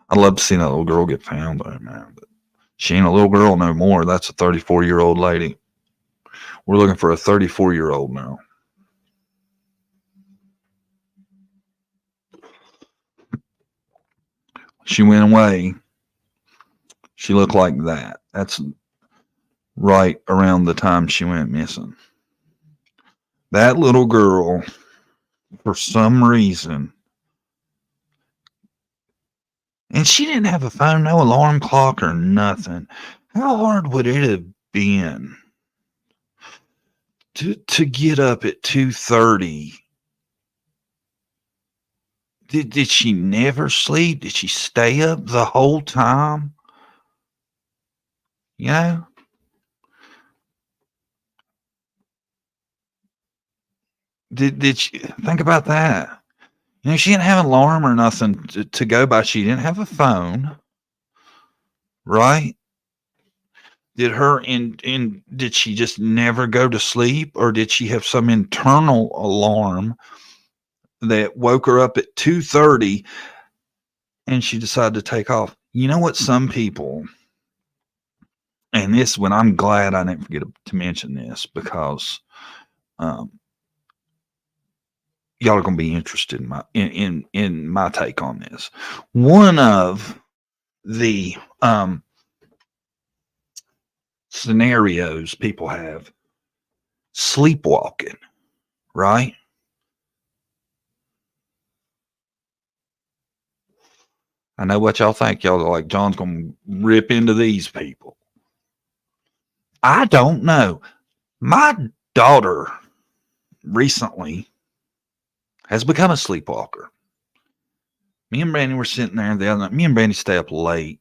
I'd love to see that little girl get found, though, man. But she ain't a little girl no more. That's a 34-year-old lady. We're looking for a 34-year-old now. She went away. She looked like that. That's right around the time she went missing. That little girl, for some reason, and she didn't have a phone, no alarm clock or nothing. How hard would it have been to get up at 2:30? Did she never sleep? Did she stay up the whole time? You know? Did she think about that? You know, she didn't have an alarm or nothing to go by. She didn't have a phone, right? Did she just never go to sleep, or did she have some internal alarm that woke her up at 2:30 and she decided to take off? You know what? Some people, and this one, I'm glad I didn't forget to mention this because y'all are going to be interested in my take on this. One of the scenarios people have, sleepwalking, right? I know what y'all think. Y'all are like, John's going to rip into these people. I don't know. My daughter recently has become a sleepwalker. Me and Brandy were sitting there the other night. Me and Brandy stay up late.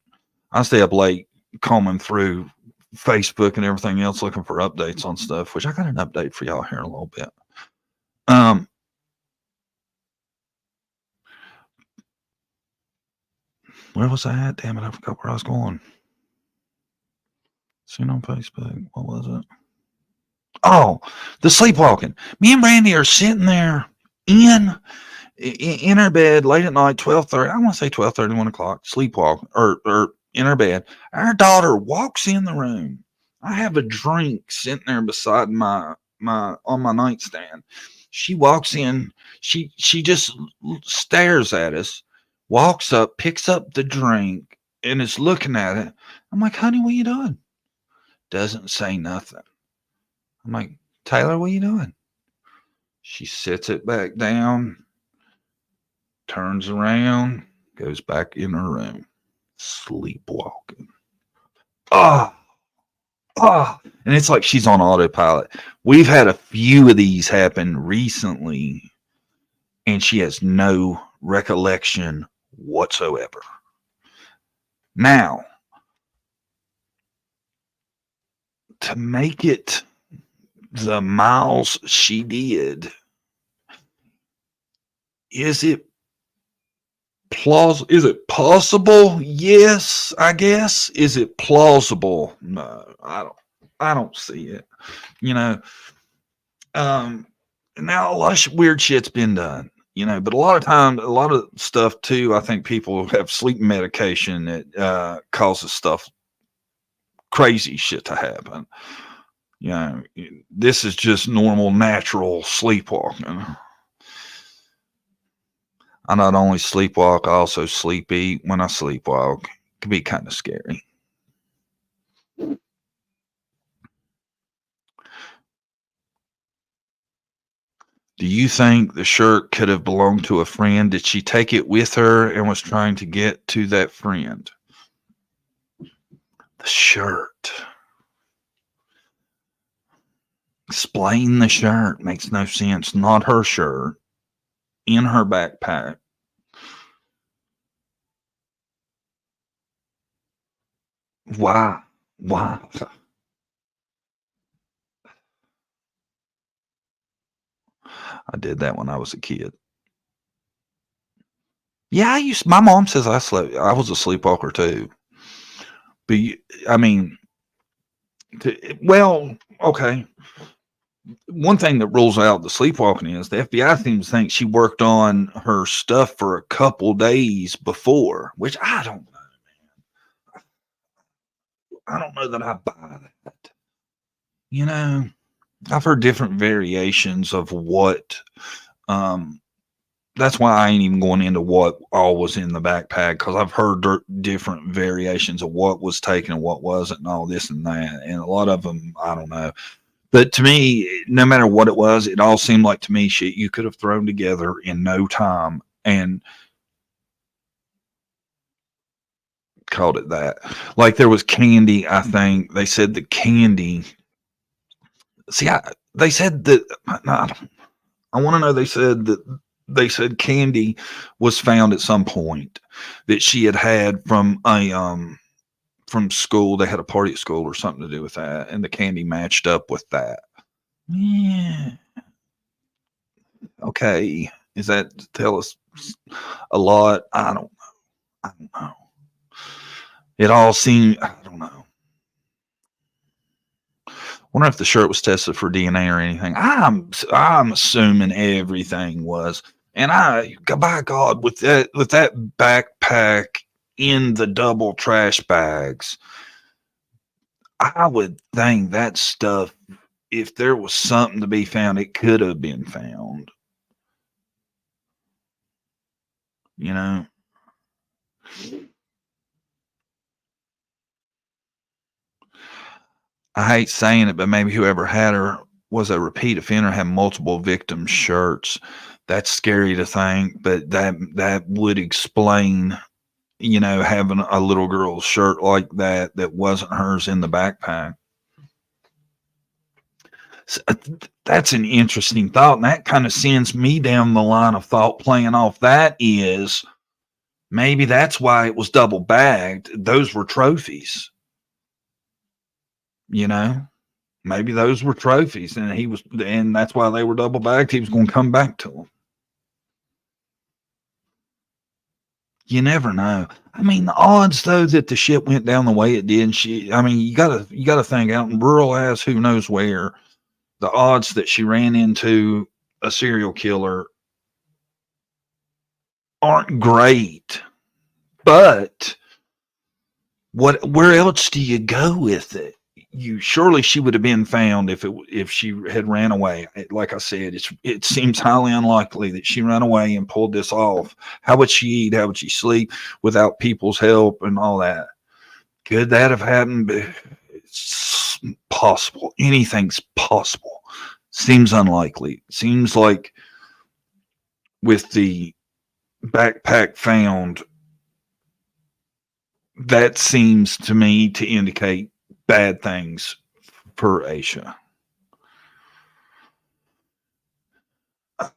I stay up late combing through Facebook and everything else looking for updates on stuff, which I got an update for y'all here in a little bit. Where was I at? Damn it, I forgot where I was going. Seen on Facebook. What was it? Oh, the sleepwalking. Me and Brandy are sitting there in our bed late at night, 12:30. I want to say 12:30, 1 o'clock, sleepwalking, or in our bed. Our daughter walks in the room. I have a drink sitting there beside my on my nightstand. She walks in. She just stares at us, walks up, picks up the drink, and is looking at it. I'm like, honey, what are you doing? Doesn't say nothing. I'm like, Taylor, what are you doing? She sits it back down, turns around, goes back in her room, sleepwalking. And it's like she's on autopilot. We've had a few of these happen recently, and she has no recollection whatsoever. Now, to make it the miles she did, is it plausible? Is it possible? Yes, I guess. Is it plausible? No, I don't see it. You know, now a lot of weird shit's been done, but a lot of time, a lot of stuff too. I think people have sleep medication that causes stuff, crazy shit to happen. This is just normal, natural sleepwalking. I not only sleepwalk, I also sleep eat. When I sleepwalk, it can be kind of scary. Do you think the shirt could have belonged to a friend? Did she take it with her and was trying to get to that friend? The shirt. Explain the shirt. Makes no sense. Not her shirt. In her backpack. Why? I did that when I was a kid. Yeah, my mom says I was a sleepwalker too. But okay. One thing that rules out the sleepwalking is the FBI seems to think she worked on her stuff for a couple days before, which I don't know, man. I don't know that I buy that. I've heard different variations of what. That's why I ain't even going into what all was in the backpack, because I've heard different variations of what was taken and what wasn't, and all this and that, and a lot of them I don't know. But to me, no matter what it was, it all seemed like to me shit you could have thrown together in no time and called it that. Like there was candy, I think. They said the candy. See, they said that. I want to know. They said candy was found at some point that she had from from school. They had a party at school or something to do with that, and the candy matched up with that. Yeah. Okay. Is that to tell us a lot? I don't know. It all seemed, I don't know. Wonder if the shirt was tested for DNA or anything. I'm assuming everything was. And by God, with that backpack in the double trash bags, I would think that stuff, if there was something to be found, it could have been found. I hate saying it, but maybe whoever had her was a repeat offender, had multiple victim shirts. That's scary to think, but that would explain, having a little girl's shirt like that wasn't hers in the backpack. So, that's an interesting thought, and that kind of sends me down the line of thought playing off that is maybe that's why it was double bagged. Those were trophies. Maybe those were trophies, and that's why they were double bagged. He was going to come back to them. You never know. I mean, the odds though that the ship went down the way it did, you gotta think out in rural ass, who knows where, the odds that she ran into a serial killer aren't great. But where else do you go with it? Surely she would have been found if she had ran away. Like I said, it seems highly unlikely that she ran away and pulled this off. How would she eat? How would she sleep without people's help and all that? Could that have happened? It's possible. Anything's possible. Seems unlikely. Seems like with the backpack found, that seems to me to indicate bad things for Asha.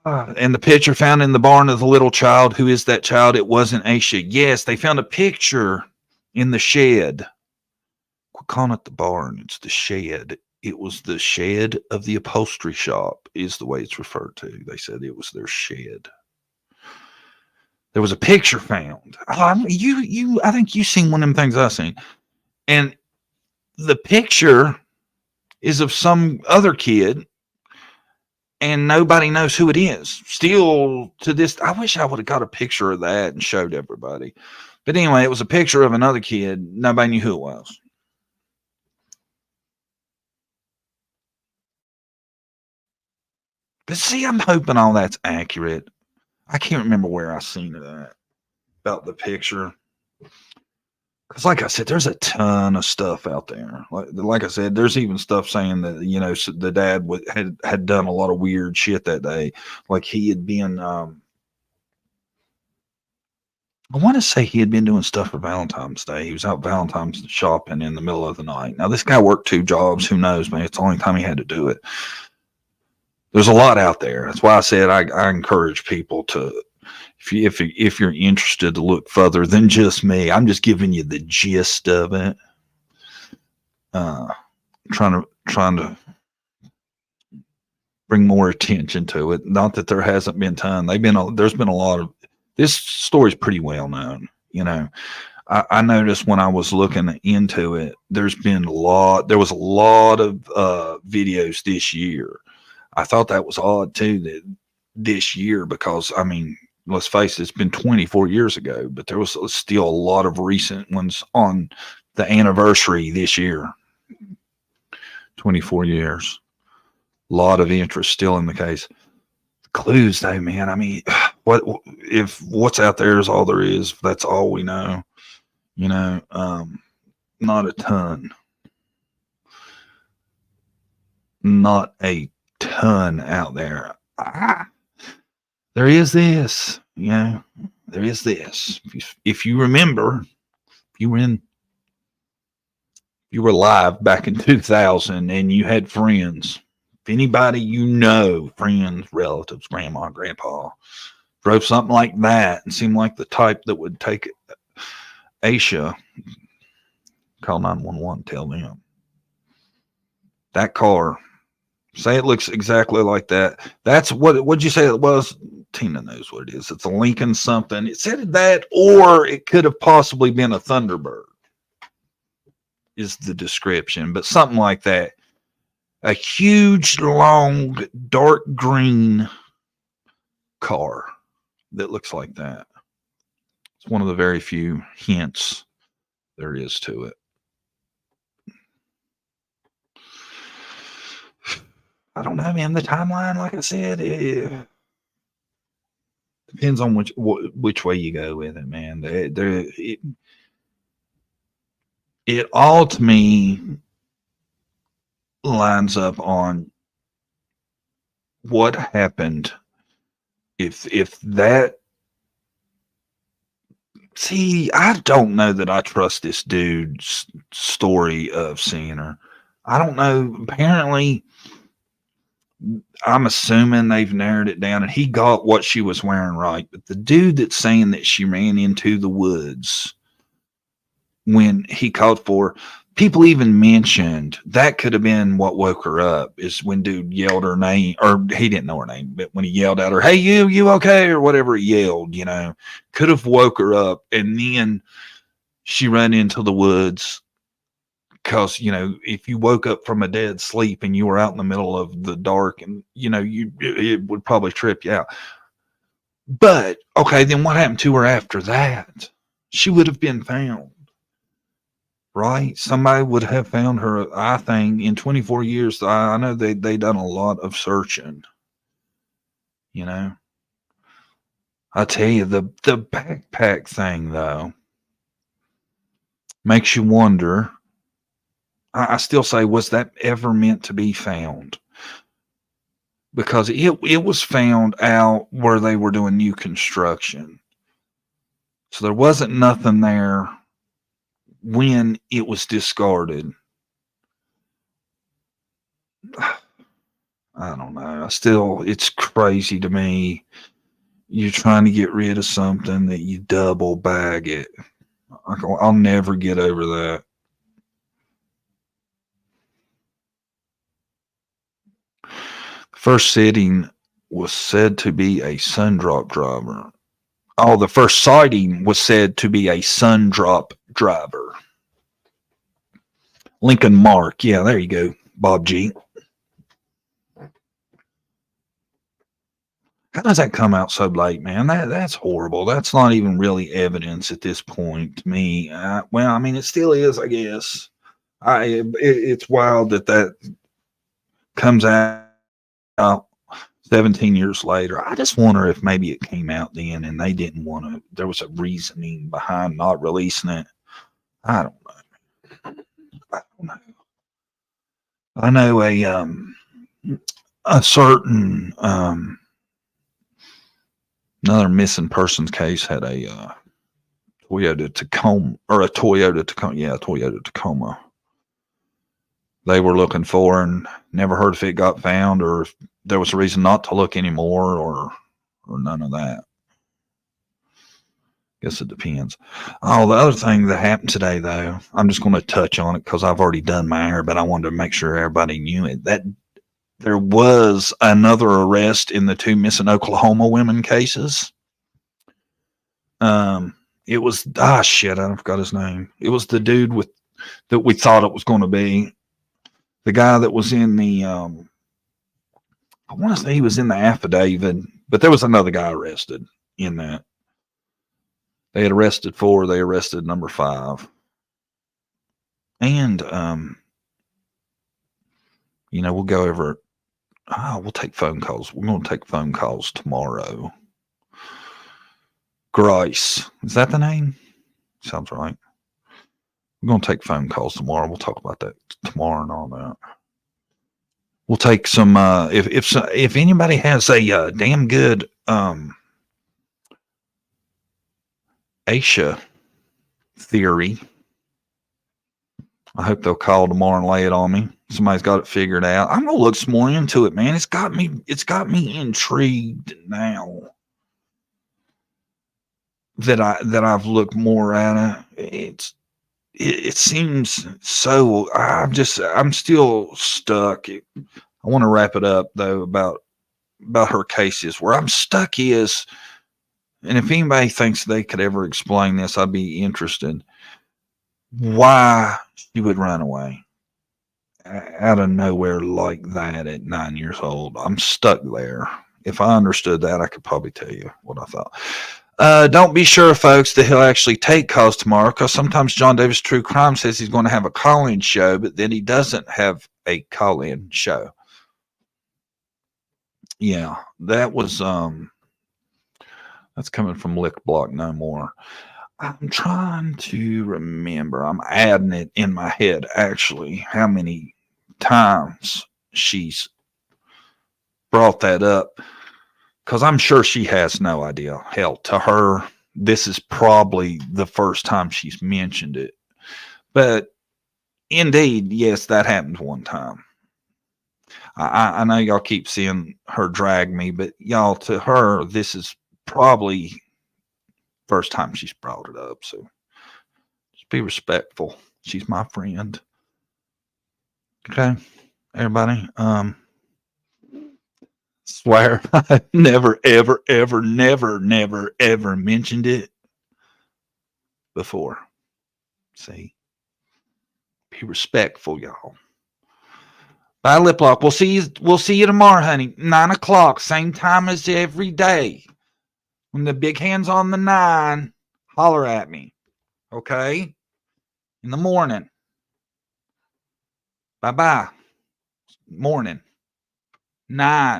And the picture found in the barn of the little child. Who is that child? It wasn't Asha. Yes, they found a picture in the shed. Quit calling it the barn. It's the shed. It was the shed of the upholstery shop is the way it's referred to. They said it was their shed. There was a picture found. I think you've seen one of them things I've seen. And the picture is of some other kid, and nobody knows who it is. Still to this, I wish I would have got a picture of that and showed everybody. But anyway, it was a picture of another kid. Nobody knew who it was. But see, I'm hoping all that's accurate. I can't remember where I seen it at, about the picture. Because like I said, there's a ton of stuff out there. Like I said, there's even stuff saying that, the dad had done a lot of weird shit that day. Like he had been, I want to say he had been doing stuff for Valentine's Day. He was out Valentine's shopping in the middle of the night. Now, this guy worked 2 jobs. Who knows, man? It's the only time he had to do it. There's a lot out there. That's why I said I encourage people to, if you're interested, to look further than just me. I'm just giving you the gist of it. Trying to bring more attention to it. Not that there hasn't been time. There's been a lot of, this story's pretty well known. I noticed when I was looking into it, there was a lot of videos this year. I thought that was odd too, that this year, because I mean, let's face it, it's been 24 years ago, but there was still a lot of recent ones on the anniversary this year. 24 years. A lot of interest still in the case. Clues though, man. I mean, if what's out there is all there is, that's all we know. Not a ton. Not a ton out there. There is this, there is this. If you remember, you were alive back in 2000 and you had friends. If anybody friends, relatives, grandma, grandpa, drove something like that and seemed like the type that would take Asha, call 911, tell them. That car, say it looks exactly like that. That's what'd you say it was? Tina knows what it is. It's a Lincoln something. It said that, or it could have possibly been a Thunderbird, is the description, but something like that. A huge, long, dark green car that looks like that. It's one of the very few hints there is to it. I don't know, man. The timeline, like I said, it depends on which way you go with it, man. It all, to me, lines up on what happened if that. See, I don't know that I trust this dude's story of seeing her. I don't know. Apparently, I'm assuming they've narrowed it down and he got what she was wearing right. But the dude that's saying that she ran into the woods when he called for her, people even mentioned that could have been what woke her up, is when dude yelled her name, or he didn't know her name, but when he yelled at her, "Hey, you okay?" or whatever he yelled, could have woke her up. And then she ran into the woods. Because, if you woke up from a dead sleep and you were out in the middle of the dark and, it would probably trip you out. But, okay, then what happened to her after that? She would have been found, right? Somebody would have found her, I think, in 24 years. I know they done a lot of searching, I tell you, the backpack thing, though, makes you wonder. I still say, was that ever meant to be found? Because it was found out where they were doing new construction. So there wasn't nothing there when it was discarded. I don't know. It's crazy to me. You're trying to get rid of something that you double bag it. I'll never get over that. First sighting was said to be a sundrop driver. Oh, the first sighting was said to be a sundrop driver. Lincoln Mark. Yeah, there you go, Bob G. How does that come out so late, man? That's horrible. That's not even really evidence at this point to me. Well, I mean, it still is, I guess. It's wild that comes out 17 years later. I just wonder if maybe it came out then and they didn't want to. There was a reasoning behind not releasing it. I don't know. I know a certain another missing persons case had a Toyota Tacoma. Yeah, Toyota Tacoma. They were looking for and never heard if it got found or if there was a reason not to look anymore or none of that. Guess it depends. Oh, the other thing that happened today, though, I'm just going to touch on it because I've already done my hair, but I wanted to make sure everybody knew it. That there was another arrest in the 2 missing Oklahoma women cases. It was I forgot his name. It was the dude that we thought it was going to be. The guy that was in the I want to say he was in the affidavit, but there was another guy arrested in that. They had arrested 4, they arrested number 5. And we'll go over we'll take phone calls. We're going to take phone calls tomorrow. Grice. Is that the name? Sounds right. We're going to take phone calls tomorrow. We'll talk about that tomorrow and all that. We'll take some, if anybody has a damn good Asha theory, I hope they'll call tomorrow and lay it on me. Somebody's got it figured out. I'm going to look some more into it, man. It's got me intrigued now that I've looked more at it. It seems so. I'm still stuck. I want to wrap it up though about her cases. Where I'm stuck is, and if anybody thinks they could ever explain this, I'd be interested. Why she would run away out of nowhere like that at 9 years old? I'm stuck there. If I understood that, I could probably tell you what I thought. Don't be sure, folks, that he'll actually take calls tomorrow because sometimes John Davis True Crime says he's going to have a call-in show, but then he doesn't have a call-in show. Yeah, that was that's coming from Lick Block No More. I'm trying to remember. I'm adding it in my head, actually, how many times she's brought that up. Because I'm sure she has no idea. Hell, to her, this is probably the first time she's mentioned it. But indeed, yes, that happened one time. I know y'all keep seeing her drag me, but y'all, to her, this is probably first time she's brought it up. So just be respectful. She's my friend. Okay, everybody. Swear I never, ever, ever, never, never, ever mentioned it before. See? Be respectful, y'all. Bye, Lip Lock. We'll see you tomorrow, honey. 9 o'clock, same time as every day. When the big hand's on the 9, holler at me. Okay? In the morning. Bye-bye. Morning. 9.